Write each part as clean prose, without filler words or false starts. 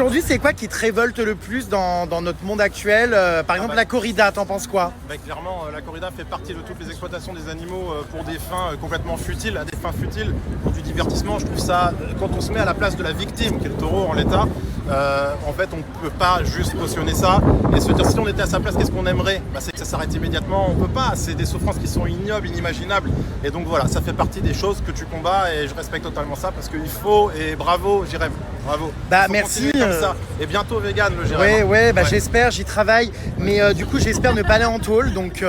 Aujourd'hui, c'est quoi qui te révolte le plus dans notre monde actuel? Par exemple, la corrida, t'en penses quoi? Clairement, la corrida fait partie de toutes les exploitations des animaux pour des fins complètement futiles, à des fins futiles, pour du divertissement. Je trouve ça, quand on se met à la place de la victime, qui est le taureau en l'état, en fait, on ne peut pas juste cautionner ça et se dire si on était à sa place, qu'est-ce qu'on aimerait? C'est que ça s'arrête immédiatement. On ne peut pas. C'est des souffrances qui sont ignobles, inimaginables. Et donc voilà, ça fait partie des choses que tu combats et je respecte totalement ça parce qu'il faut, et bravo, Jérém, bravo. Merci. Comme ça. Et bientôt vegan, le Jérém. Ouais, j'espère, j'y travaille. Mais du coup, j'espère ne pas aller en tôle. Donc,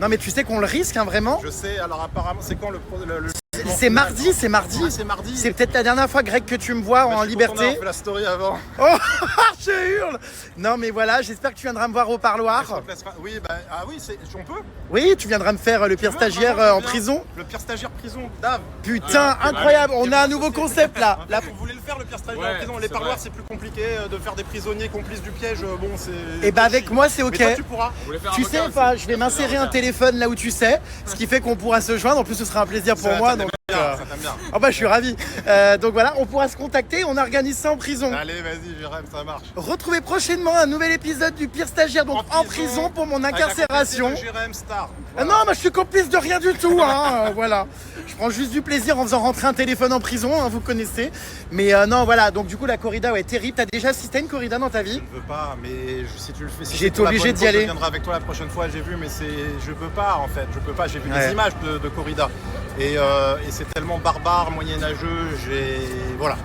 non, mais tu sais qu'on le risque, hein, vraiment. Je sais. Alors apparemment, c'est quand le C'est mardi, c'est mardi. Ah, c'est mardi. C'est peut-être la dernière fois, Greg, que tu me vois en liberté. On fait la story avant. Oh, je hurle. Non, mais voilà, j'espère que tu viendras me voir au parloir. Oui, on peut. Oui, tu viendras me faire le pire stagiaire en prison. Le pire stagiaire prison, Dave. Putain, incroyable. On a un nouveau concept là. Vous voulez le faire, le pire stagiaire en prison? Les parloirs, c'est plus compliqué de faire des prisonniers complices du piège. Bon, c'est. Et bah avec moi, c'est ok. Mais toi, tu pourras. Tu sais, je vais m'insérer un téléphone là où tu sais, ce qui fait qu'on pourra se joindre. En plus, ce sera un plaisir pour moi. Donc, ça t'aime bien. Oh bah je suis ravi. Donc voilà, on pourra se contacter, on organise ça en prison. Allez, vas-y, Jérém, ça marche. Retrouvez prochainement un nouvel épisode du pire stagiaire, donc en prison pour mon incarcération. Jérém Star. Voilà. Non, mais je suis complice de rien du tout. Voilà. Je prends juste du plaisir en faisant rentrer un téléphone en prison, vous connaissez. Mais non, voilà. Donc du coup, la corrida, ouais, terrible. T'as déjà assisté à une corrida dans ta vie? Je ne veux pas, mais si tu le fais, j'ai été obligé d'y aller. Je viendrai avec toi la prochaine fois. J'ai vu, mais je veux pas en fait. Je peux pas. J'ai vu des images de corrida et c'est tellement barbare, moyenâgeux. Voilà.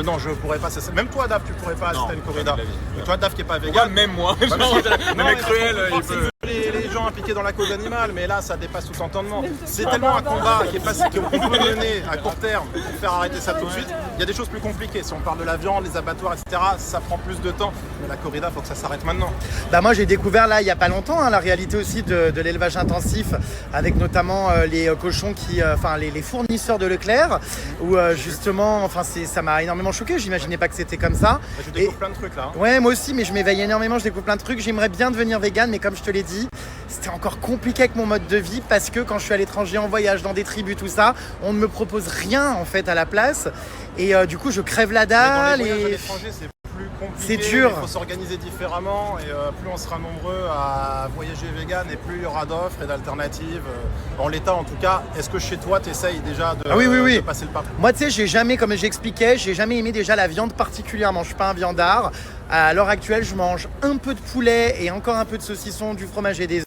Non, je pourrais pas. Même toi, Dave, tu pourrais pas assister à une corrida. Et toi, Dave, qui est pas vegan. Même moi. Non, mais cruel. Les gens impliqués dans la cause animale, mais là ça dépasse tout entendement. C'est tellement un combat qu'on peut mener à court terme pour faire arrêter ça tout de suite. Il y a des choses plus compliquées. Si on parle de la viande, les abattoirs, etc., ça prend plus de temps. Mais la corrida, il faut que ça s'arrête maintenant. Bah moi j'ai découvert là il n'y a pas longtemps la réalité aussi de l'élevage intensif avec notamment les cochons les fournisseurs de Leclerc où justement ça m'a énormément choqué. J'imaginais pas que c'était comme ça. Je découvre plein de trucs là. Ouais, moi aussi, mais je m'éveille énormément, je découvre plein de trucs. J'aimerais bien devenir vegan, mais comme je te l'ai dit, c'était encore compliqué avec mon mode de vie parce que quand je suis à l'étranger en voyage dans des tribus, tout ça, on ne me propose rien en fait à la place. Et du coup, je crève la dalle. Dans les voyages à l'étranger, c'est plus compliqué. C'est dur. Il faut s'organiser différemment et plus on sera nombreux à voyager vegan et plus il y aura d'offres et d'alternatives. En l'état, en tout cas, est-ce que chez toi, tu essayes déjà de passer le pas? Moi, tu sais, comme j'expliquais, j'ai jamais aimé déjà la viande particulièrement. Je suis pas un viandard. À l'heure actuelle, je mange un peu de poulet et encore un peu de saucisson, du fromage et des